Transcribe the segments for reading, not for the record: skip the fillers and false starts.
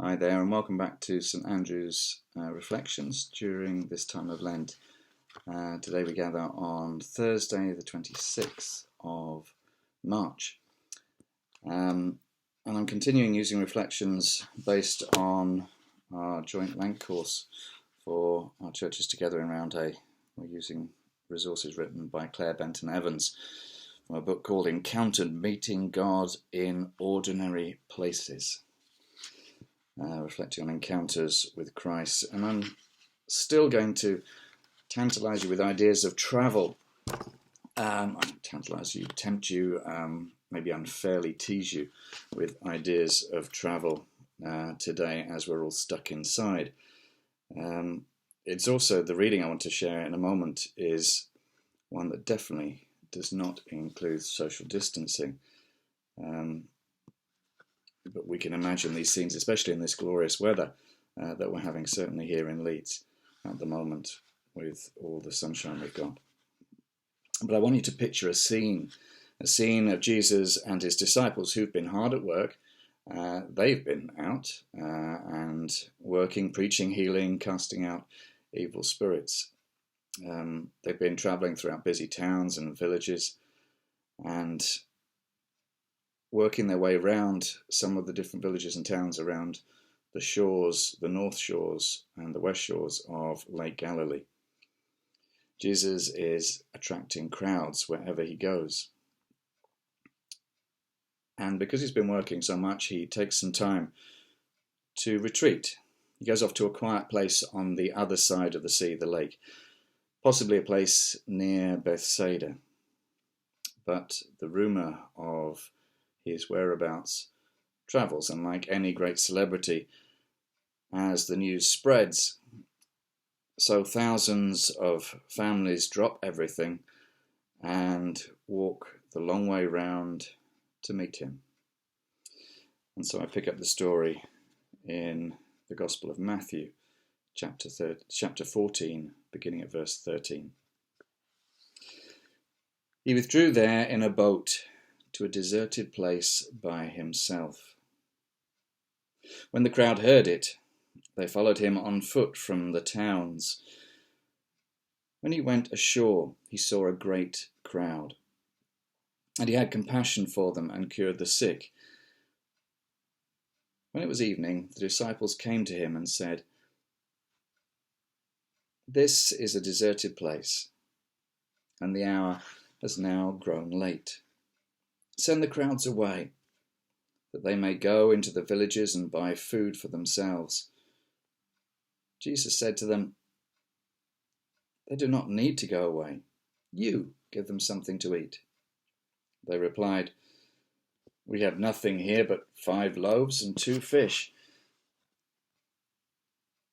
Hi there, and welcome back to St Andrew's Reflections during this time of Lent. Today we gather on Thursday, the 26th of March. And I'm continuing using reflections based on our joint Lent course for our churches together in Round A. We're using resources written by Claire Benton Evans from a book called Encountered: Meeting God in Ordinary Places. Reflecting on encounters with Christ, and I'm still going to tantalize you with ideas of travel. Tantalize you, tempt you, maybe unfairly tease you with ideas of travel today as we're all stuck inside. It's also the reading I want to share in a moment is one that definitely does not include social distancing. But we can imagine these scenes, especially in this glorious weather that we're having, certainly here in Leeds at the moment, with all the sunshine we've got. But I want you to picture a scene of Jesus and his disciples who've been hard at work. They've been out and working, preaching, healing, casting out evil spirits. They've been travelling throughout busy towns and villages and working their way around some of the different villages and towns around the shores, the north shores and the west shores of Lake Galilee. Jesus is attracting crowds wherever he goes. And because he's been working so much, he takes some time to retreat. He goes off to a quiet place on the other side of the sea, the lake, possibly a place near Bethsaida. But the rumour of his whereabouts travels, and like any great celebrity, as the news spreads, so thousands of families drop everything and walk the long way round to meet him. And so I pick up the story in the Gospel of Matthew, chapter 14, beginning at verse 13. He withdrew there in a boat to a deserted place by himself. When the crowd heard it, they followed him on foot from the towns. When he went ashore, he saw a great crowd, and he had compassion for them and cured the sick. When it was evening, the disciples came to him and said, "This is a deserted place, and the hour has now grown late. Send the crowds away, that they may go into the villages and buy food for themselves." Jesus said to them, "They do not need to go away. You give them something to eat." They replied, "We have nothing here but 5 loaves and 2 fish.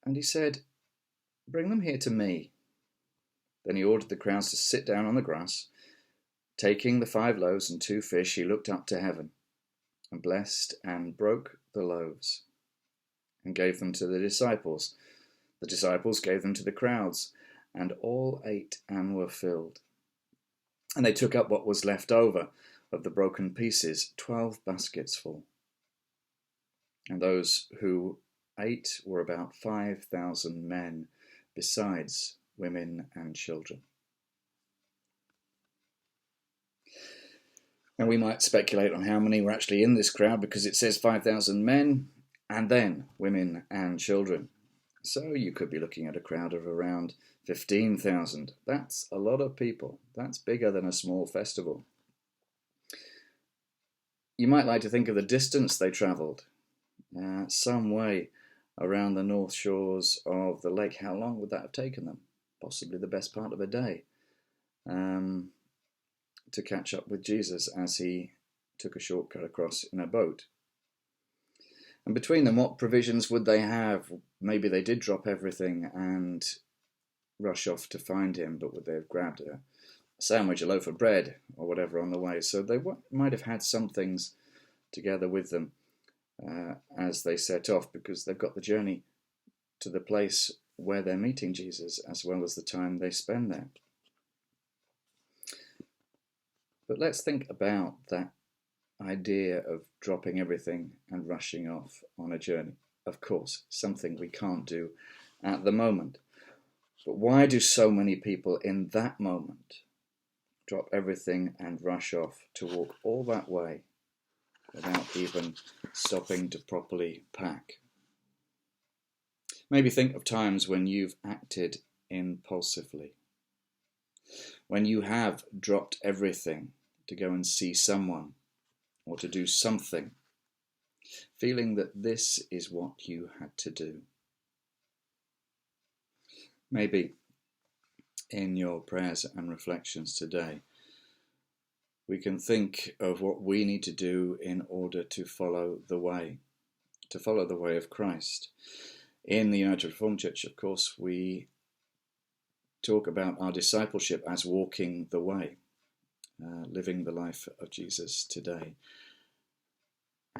And he said, "Bring them here to me." Then he ordered the crowds to sit down on the grass. Taking the 5 loaves and 2 fish, he looked up to heaven and blessed and broke the loaves and gave them to the disciples. The disciples gave them to the crowds, and all ate and were filled. And they took up what was left over of the broken pieces, 12 baskets full. And those who ate were about 5,000 men, besides women and children. And we might speculate on how many were actually in this crowd, because it says 5,000 men and then women and children. So you could be looking at a crowd of around 15,000. That's a lot of people. That's bigger than a small festival. You might like to think of the distance they travelled. Some way around the north shores of the lake. How long would that have taken them? Possibly the best part of a day. To catch up with Jesus as he took a shortcut across in a boat. And between them, what provisions would they have? Maybe they did drop everything and rush off to find him, but would they have grabbed a sandwich, a loaf of bread, or whatever on the way? So they might have had some things together with them as they set off, because they've got the journey to the place where they're meeting Jesus, as well as the time they spend there. But let's think about that idea of dropping everything and rushing off on a journey. of course, something we can't do at the moment. But why do so many people in that moment drop everything and rush off to walk all that way without even stopping to properly pack? Maybe think of times when you've acted impulsively, when you have dropped everything to go and see someone or to do something, feeling that this is what you had to do. Maybe in your prayers and reflections today, we can think of what we need to do in order to follow the way of Christ. In the United Reformed Church, of course, we talk about our discipleship as walking the way, living the life of Jesus today.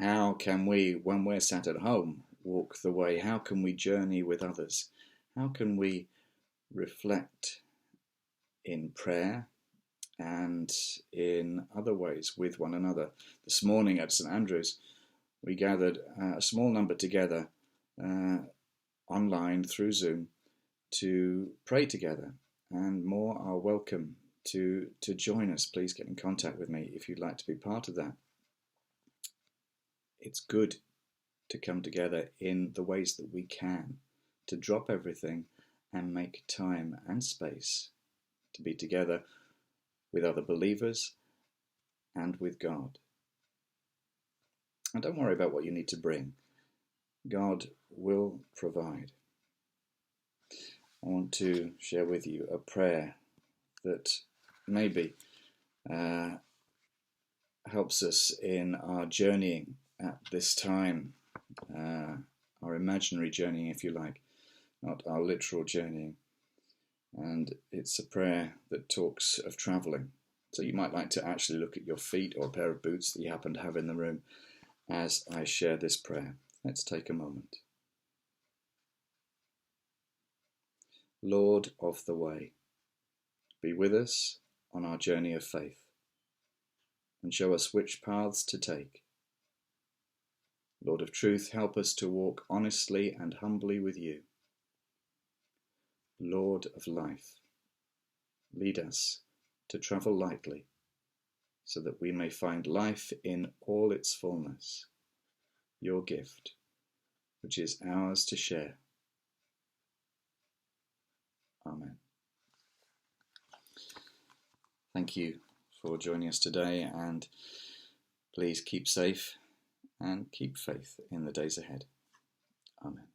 How can we, when we're sat at home, walk the way? How can we journey with others? How can we reflect in prayer and in other ways with one another? This morning at St Andrew's, we gathered a small number together online through Zoom to pray together, and more are welcome to join us. Please get in contact with me if you'd like to be part of that. It's good to come together in the ways that we can, to drop everything and make time and space to be together with other believers and with God. And don't worry about what you need to bring. God will provide. I want to share with you a prayer that maybe helps us in our journeying at this time, our imaginary journeying, if you like, not our literal journeying. And it's a prayer that talks of travelling. So you might like to actually look at your feet or a pair of boots that you happen to have in the room as I share this prayer. Let's take a moment. Lord of the way, be with us on our journey of faith and show us which paths to take. Lord of truth, help us to walk honestly and humbly with you. Lord of life, lead us to travel lightly so that we may find life in all its fullness, your gift, which is ours to share. Amen. Thank you for joining us today, and please keep safe and keep faith in the days ahead. Amen.